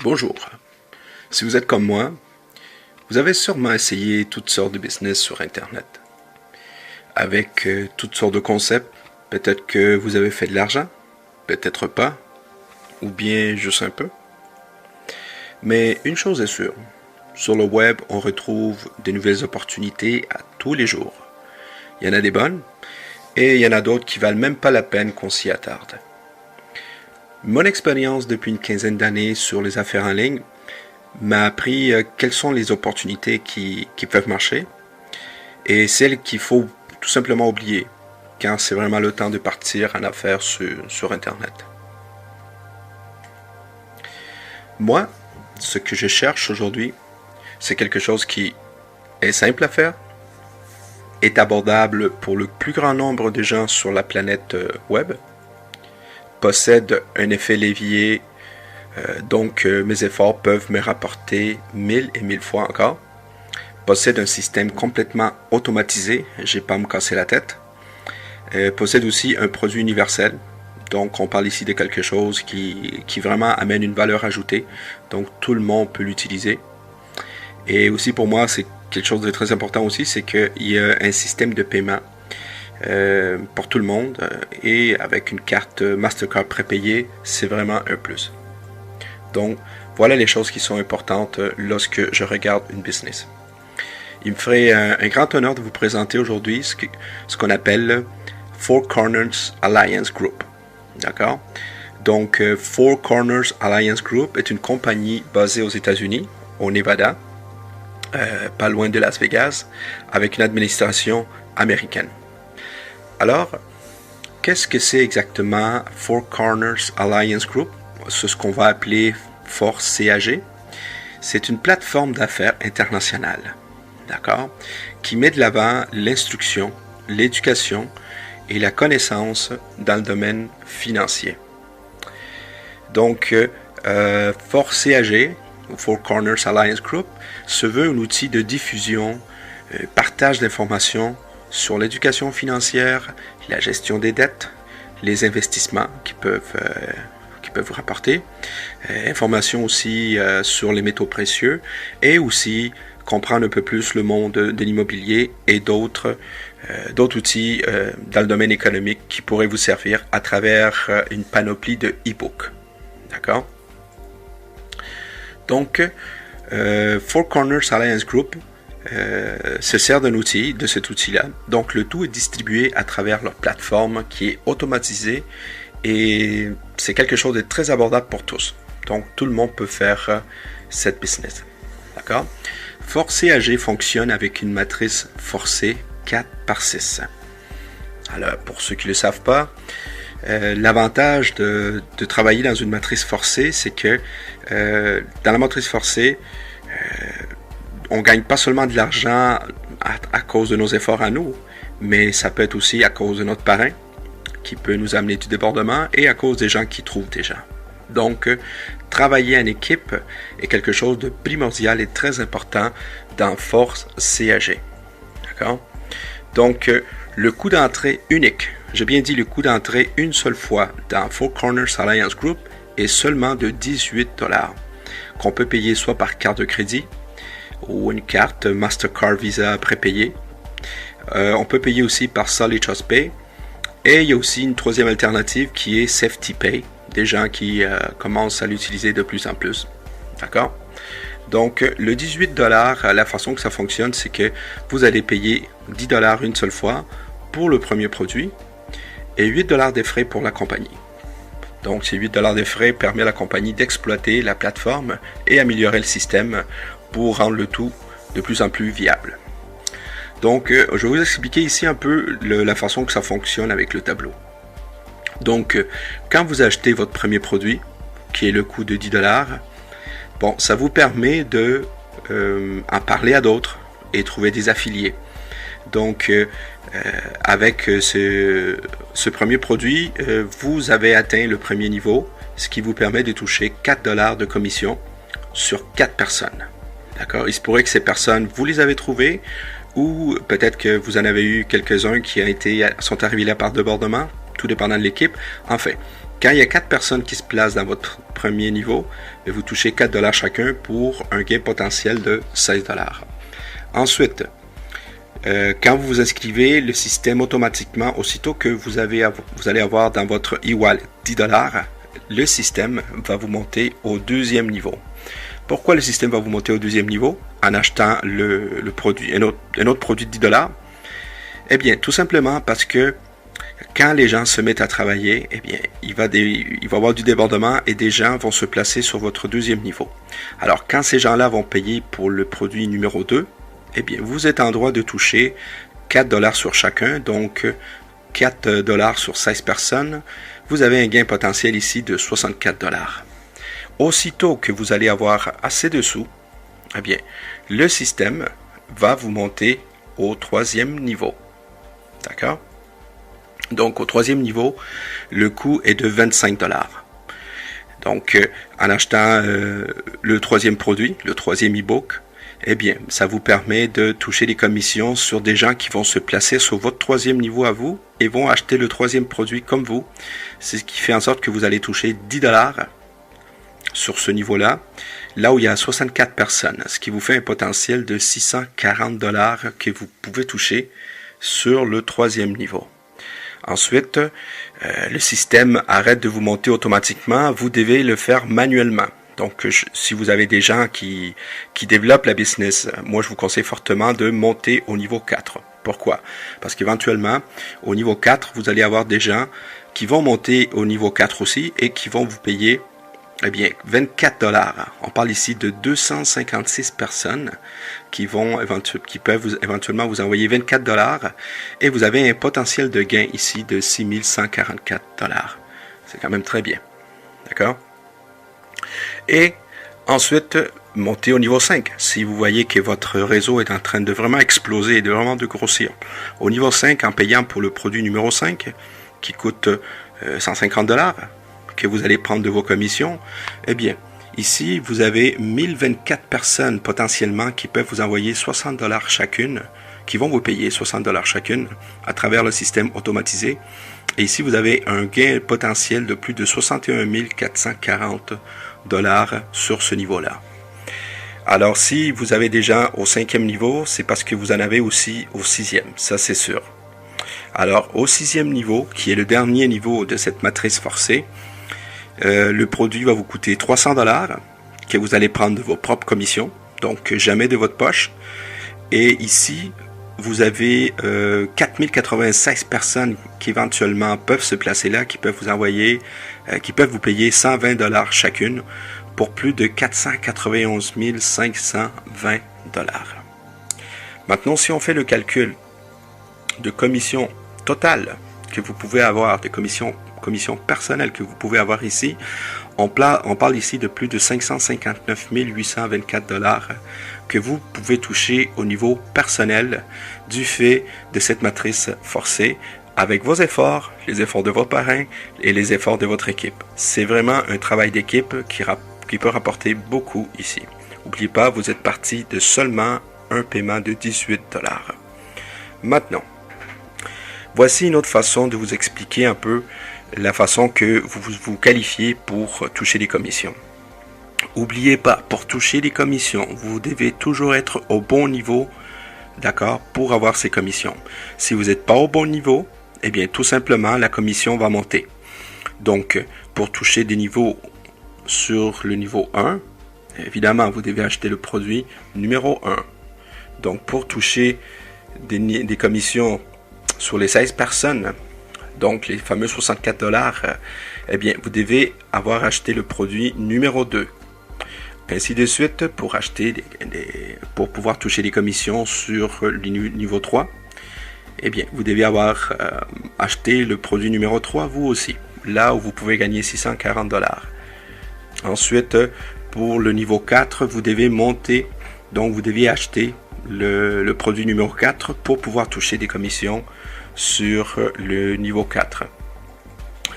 Bonjour. Si vous êtes comme moi, vous avez sûrement essayé toutes sortes de business sur Internet. Avec toutes sortes de concepts, peut-être que vous avez fait de l'argent, peut-être pas, ou bien juste un peu. Mais une chose est sûre, sur le web, on retrouve de nouvelles opportunités à tous les jours. Il y en a des bonnes, et il y en a d'autres qui valent même pas la peine qu'on s'y attarde. Mon expérience depuis une quinzaine d'années sur les affaires en ligne m'a appris quelles sont les opportunités qui peuvent marcher et celles qu'il faut tout simplement oublier quand c'est vraiment le temps de partir en affaires sur Internet. Moi, ce que je cherche aujourd'hui, c'est quelque chose qui est simple à faire, est abordable pour le plus grand nombre de gens sur la planète web, possède un effet levier, donc mes efforts peuvent me rapporter 1000 et 1000 fois encore, possède un système complètement automatisé, j'ai pas à me casser la tête, possède aussi un produit universel, donc on parle ici de quelque chose qui vraiment amène une valeur ajoutée, donc tout le monde peut l'utiliser. Et aussi pour moi, c'est quelque chose de très important aussi, c'est qu'il y a un système de paiement pour tout le monde et avec une carte Mastercard prépayée, c'est vraiment un plus. Donc, voilà les choses qui sont importantes lorsque je regarde une business. Il me ferait un grand honneur de vous présenter aujourd'hui ce qu'on appelle Four Corners Alliance Group. D'accord? Donc, Four Corners Alliance Group est une compagnie basée aux États-Unis, au Nevada, pas loin de Las Vegas, avec une administration américaine. Alors, qu'est-ce que c'est exactement Four Corners Alliance Group? C'est ce qu'on va appeler Force CAG. C'est une plateforme d'affaires internationale, d'accord, qui met de l'avant l'instruction, l'éducation et la connaissance dans le domaine financier. Donc, Force CAG, Four Corners Alliance Group, se veut un outil de diffusion, partage d'informations sur l'éducation financière, la gestion des dettes, les investissements qui peuvent vous rapporter, informations aussi sur les métaux précieux et aussi comprendre un peu plus le monde de l'immobilier et d'autres outils dans le domaine économique qui pourraient vous servir à travers une panoplie de e-books. D'accord? Donc, Four Corners Alliance Group se sert de cet outil-là. Donc, le tout est distribué à travers leur plateforme qui est automatisée et c'est quelque chose de très abordable pour tous. Donc, tout le monde peut faire cette business. D'accord? Force CAG fonctionne avec une matrice forcée 4/6. Alors, pour ceux qui ne le savent pas, l'avantage de travailler dans une matrice forcée, c'est que dans la matrice forcée, on gagne pas seulement de l'argent à cause de nos efforts à nous, mais ça peut être aussi à cause de notre parrain qui peut nous amener du débordement et à cause des gens qui trouvent des gens. Donc, travailler en équipe est quelque chose de primordial et très important dans Force CAG. D'accord? Donc, le coût d'entrée unique, j'ai bien dit le coût d'entrée une seule fois dans Four Corners Alliance Group est seulement de 18 $, qu'on peut payer soit par carte de crédit ou une carte Mastercard Visa prépayée. On peut payer aussi par Solid Trust Pay. Et il y a aussi une troisième alternative qui est Safety Pay, des gens qui commencent à l'utiliser de plus en plus. D'accord? Donc, le 18 $, la façon que ça fonctionne, c'est que vous allez payer 10 $ une seule fois pour le premier produit et 8 $ des frais pour la compagnie. Donc, ces 8 $ des frais permettent à la compagnie d'exploiter la plateforme et améliorer le système pour rendre le tout de plus en plus viable. Donc, je vais vous expliquer ici un peu la façon que ça fonctionne avec le tableau. Donc, quand vous achetez votre premier produit, qui est le coût de 10 $, bon, ça vous permet de en parler à d'autres et trouver des affiliés. Donc, avec ce premier produit, vous avez atteint le premier niveau, ce qui vous permet de toucher 4 $ de commission sur 4 personnes. D'accord? Il se pourrait que ces personnes, vous les avez trouvées, ou peut-être que vous en avez eu quelques-uns qui sont arrivés là par débordement. tout dépendant de l'équipe. Enfin, quand il y a 4 personnes qui se placent dans votre premier niveau, vous touchez 4 $ chacun pour un gain potentiel de 16 $. Ensuite, quand vous vous inscrivez, le système automatiquement, aussitôt que vous allez avoir dans votre e-wallet 10 $, le système va vous monter au deuxième niveau. Pourquoi le système va vous monter au deuxième niveau en achetant le produit, un autre produit de 10 $? Eh bien, tout simplement parce que quand les gens se mettent à travailler, eh bien, il va y avoir du débordement et des gens vont se placer sur votre deuxième niveau. Alors, quand ces gens-là vont payer pour le produit numéro 2, eh bien, vous êtes en droit de toucher 4 $ sur chacun, donc 4 $ sur 16 personnes. Vous avez un gain potentiel ici de 64 $. Aussitôt que vous allez avoir assez de sous, eh bien, le système va vous monter au troisième niveau. D'accord? Donc, au troisième niveau, le coût est de 25 $. Donc, en achetant le troisième produit, le troisième e-book, eh bien, ça vous permet de toucher des commissions sur des gens qui vont se placer sur votre troisième niveau à vous et vont acheter le troisième produit comme vous. C'est ce qui fait en sorte que vous allez toucher 10 $ sur ce niveau-là, là où il y a 64 personnes, ce qui vous fait un potentiel de 640 $ que vous pouvez toucher sur le troisième niveau. Ensuite, le système arrête de vous monter automatiquement, vous devez le faire manuellement. Donc, si vous avez des gens qui développent la business, moi je vous conseille fortement de monter au niveau 4. Pourquoi? Parce qu'éventuellement, au niveau 4, vous allez avoir des gens qui vont monter au niveau 4 aussi et qui vont vous payer, eh bien, 24 $. On parle ici de 256 personnes qui peuvent éventuellement vous envoyer 24 $ et vous avez un potentiel de gain ici de 6144 $. C'est quand même très bien. D'accord? Et ensuite, montez au niveau 5. Si vous voyez que votre réseau est en train de vraiment exploser et de vraiment de grossir. Au niveau 5, en payant pour le produit numéro 5, qui coûte 150 $, que vous allez prendre de vos commissions, eh bien, ici, vous avez 1024 personnes potentiellement qui peuvent vous envoyer 60 $ chacune, qui vont vous payer 60 $ chacune à travers le système automatisé. Et ici, vous avez un gain potentiel de plus de 61 440 $ sur ce niveau-là. Alors, si vous avez des gens au 5e niveau, c'est parce que vous en avez aussi au 6e, ça c'est sûr. Alors, au 6e niveau, qui est le dernier niveau de cette matrice forcée, le produit va vous coûter 300 $ que vous allez prendre de vos propres commissions, donc jamais de votre poche. Et ici, vous avez 4096 personnes qui éventuellement peuvent se placer là, qui peuvent vous envoyer, qui peuvent vous payer 120 $ chacune pour plus de 491 520 $. Maintenant, si on fait le calcul de commission totale que vous pouvez avoir, de commission personnelle que vous pouvez avoir ici, on parle ici de plus de 559 824 $ que vous pouvez toucher au niveau personnel du fait de cette matrice forcée avec vos efforts, les efforts de vos parrains et les efforts de votre équipe. C'est vraiment un travail d'équipe qui peut rapporter beaucoup ici. N'oubliez pas, vous êtes parti de seulement un paiement de 18 $. Maintenant, voici une autre façon de vous expliquer un peu la façon que vous vous qualifiez pour toucher des commissions. N'oubliez pas, pour toucher des commissions, vous devez toujours être au bon niveau, d'accord, pour avoir ces commissions. Si vous n'êtes pas au bon niveau, eh bien, tout simplement, la commission va monter. Donc, pour toucher des niveaux sur le niveau 1, évidemment, vous devez acheter le produit numéro 1. Donc, pour toucher des commissions sur les 16 personnes, donc les fameux 64 $, eh bien, vous devez avoir acheté le produit numéro 2. Ainsi de suite, pour pour pouvoir toucher les commissions sur le niveau 3, eh bien, vous devez avoir acheté le produit numéro 3, vous aussi, là où vous pouvez gagner 640 $. Ensuite, pour le niveau 4, vous devez monter, donc vous devez acheter le produit numéro 4 pour pouvoir toucher des commissions sur le niveau 4.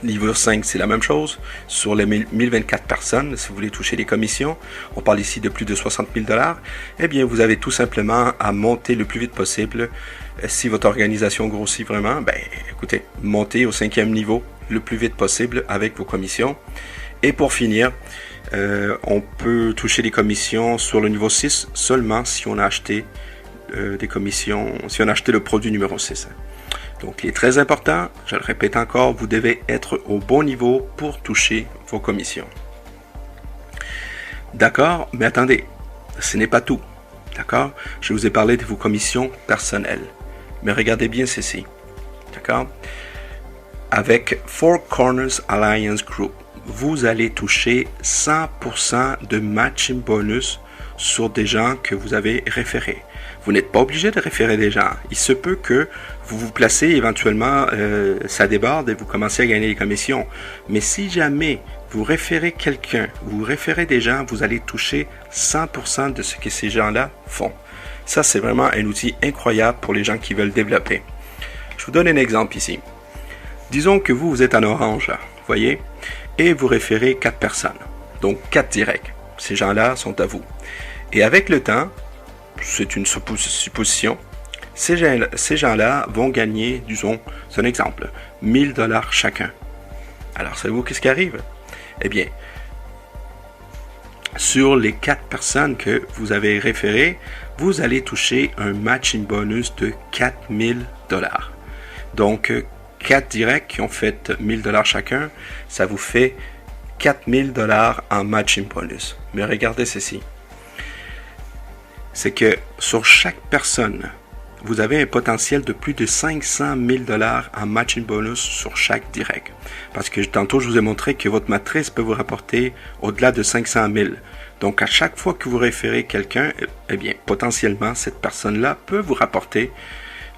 Niveau 5, c'est la même chose. Sur les 1024 personnes, si vous voulez toucher les commissions, on parle ici de plus de 60 000 $, eh bien, vous avez tout simplement à monter le plus vite possible. Si votre organisation grossit vraiment, ben, écoutez, montez au 5e niveau le plus vite possible avec vos commissions. Et pour finir, on peut toucher les commissions sur le niveau 6 seulement si on a acheté des commissions, si on a acheté le produit numéro 6. Donc, il est très important, je le répète encore, vous devez être au bon niveau pour toucher vos commissions. D'accord, mais attendez, ce n'est pas tout. D'accord, je vous ai parlé de vos commissions personnelles. Mais regardez bien ceci. D'accord, avec Four Corners Alliance Group, vous allez toucher 100% de matching bonus sur des gens que vous avez référés. Vous n'êtes pas obligé de référer des gens. Il se peut que vous vous placez éventuellement, ça déborde et vous commencez à gagner des commissions. Mais si jamais vous référez quelqu'un, vous référez des gens, vous allez toucher 100% de ce que ces gens-là font. Ça, c'est vraiment un outil incroyable pour les gens qui veulent développer. Je vous donne un exemple ici. Disons que vous êtes en orange, là, voyez, et vous référez 4 personnes. Donc 4 directs. Ces gens-là sont à vous. Et avec le temps, c'est une supposition, ces gens-là vont gagner, disons, c'est un exemple, 1000 $ chacun. Alors, savez-vous qu'est-ce qui arrive? Eh bien, sur les 4 personnes que vous avez référées, vous allez toucher un matching bonus de 4000 $. Donc, 4 directs qui ont fait 1000 $ chacun, ça vous fait 4000 $ en matching bonus. Mais regardez ceci. C'est que sur chaque personne, vous avez un potentiel de plus de 500 000 $ en matching bonus sur chaque direct. Parce que tantôt, je vous ai montré que votre matrice peut vous rapporter au-delà de 500 000. Donc, à chaque fois que vous référez quelqu'un, eh bien, potentiellement, cette personne-là peut vous rapporter,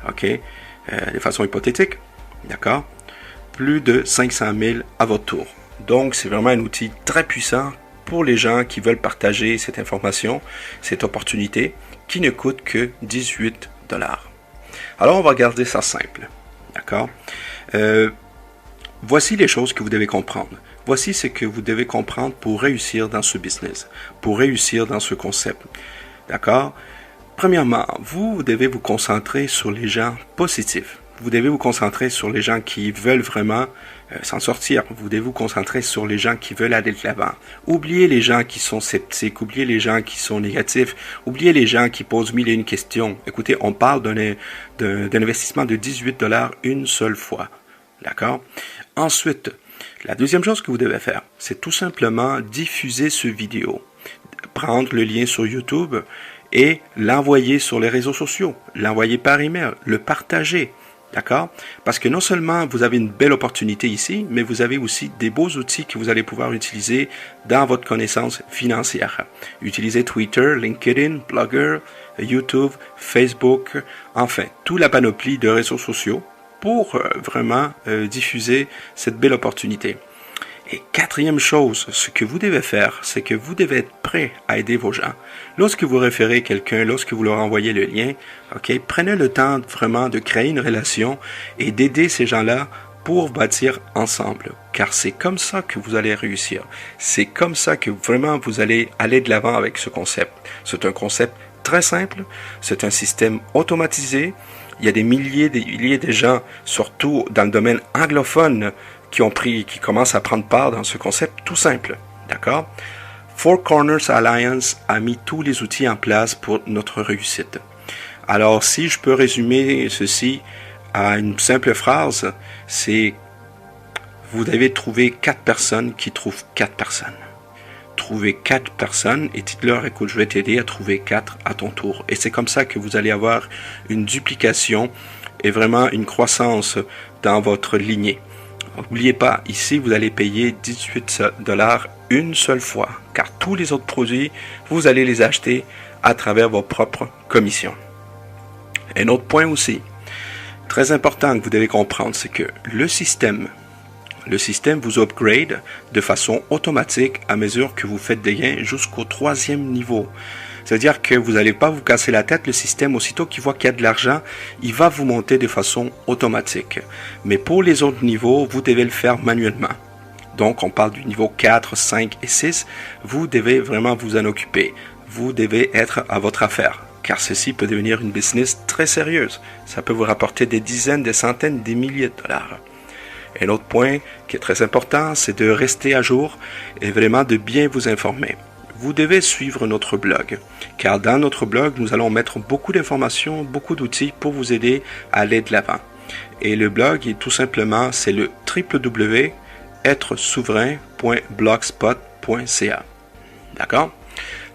ok, de façon hypothétique, d'accord, plus de 500 000 à votre tour. Donc, c'est vraiment un outil très puissant pour les gens qui veulent partager cette information, cette opportunité, qui ne coûte que 18 $. Alors, on va garder ça simple. D'accord? Voici les choses que vous devez comprendre. Voici ce que vous devez comprendre pour réussir dans ce business, pour réussir dans ce concept. D'accord? Premièrement, vous devez vous concentrer sur les gens positifs. Vous devez vous concentrer sur les gens qui veulent vraiment s'en sortir. Vous devez vous concentrer sur les gens qui veulent aller de l'avant. Oubliez les gens qui sont sceptiques. Oubliez les gens qui sont négatifs. Oubliez les gens qui posent 1001 questions. Écoutez, on parle d'un investissement de 18 $ une seule fois. D'accord? Ensuite, la deuxième chose que vous devez faire, c'est tout simplement diffuser ce vidéo. Prendre le lien sur YouTube et l'envoyer sur les réseaux sociaux. L'envoyer par email. Le partager. D'accord? Parce que non seulement vous avez une belle opportunité ici, mais vous avez aussi des beaux outils que vous allez pouvoir utiliser dans votre connaissance financière. Utilisez Twitter, LinkedIn, Blogger, YouTube, Facebook, enfin, toute la panoplie de réseaux sociaux pour vraiment diffuser cette belle opportunité. Et quatrième chose, ce que vous devez faire, c'est que vous devez être prêt à aider vos gens. Lorsque vous référez quelqu'un, lorsque vous leur envoyez le lien, ok, prenez le temps vraiment de créer une relation et d'aider ces gens-là pour bâtir ensemble. Car c'est comme ça que vous allez réussir. C'est comme ça que vraiment vous allez aller de l'avant avec ce concept. C'est un concept très simple, c'est un système automatisé. Il y a des milliers de gens, surtout dans le domaine anglophone, qui commencent à prendre part dans ce concept tout simple. D'accord? Four Corners Alliance a mis tous les outils en place pour notre réussite. Alors, si je peux résumer ceci à une simple phrase, c'est vous devez trouver 4 personnes qui trouvent 4 personnes. Trouvez 4 personnes et dites-leur, écoute, je vais t'aider à trouver 4 à ton tour. Et c'est comme ça que vous allez avoir une duplication et vraiment une croissance dans votre lignée. N'oubliez pas, ici, vous allez payer 18 $ une seule fois, car tous les autres produits, vous allez les acheter à travers vos propres commissions. Un autre point aussi, très important que vous devez comprendre, c'est que le système vous upgrade de façon automatique à mesure que vous faites des gains jusqu'au 3e niveau. C'est-à-dire que vous n'allez pas vous casser la tête, le système, aussitôt qu'il voit qu'il y a de l'argent, il va vous monter de façon automatique. Mais pour les autres niveaux, vous devez le faire manuellement. Donc, on parle du niveau 4, 5 et 6. Vous devez vraiment vous en occuper. Vous devez être à votre affaire, car ceci peut devenir une business très sérieuse. Ça peut vous rapporter des dizaines, des centaines, des milliers de dollars. Un autre point qui est très important, c'est de rester à jour et vraiment de bien vous informer. Vous devez suivre notre blog, car dans notre blog, nous allons mettre beaucoup d'informations, beaucoup d'outils pour vous aider à aller de l'avant. Et le blog, tout simplement, c'est le www.etresouverain.blogspot.ca. D'accord?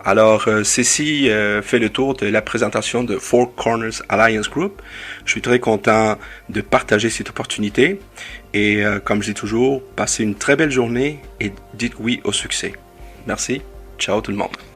Alors, ceci fait le tour de la présentation de Four Corners Alliance Group. Je suis très content de partager cette opportunité. Et comme je dis toujours, passez une très belle journée et dites oui au succès. Merci. Ciao tout le monde.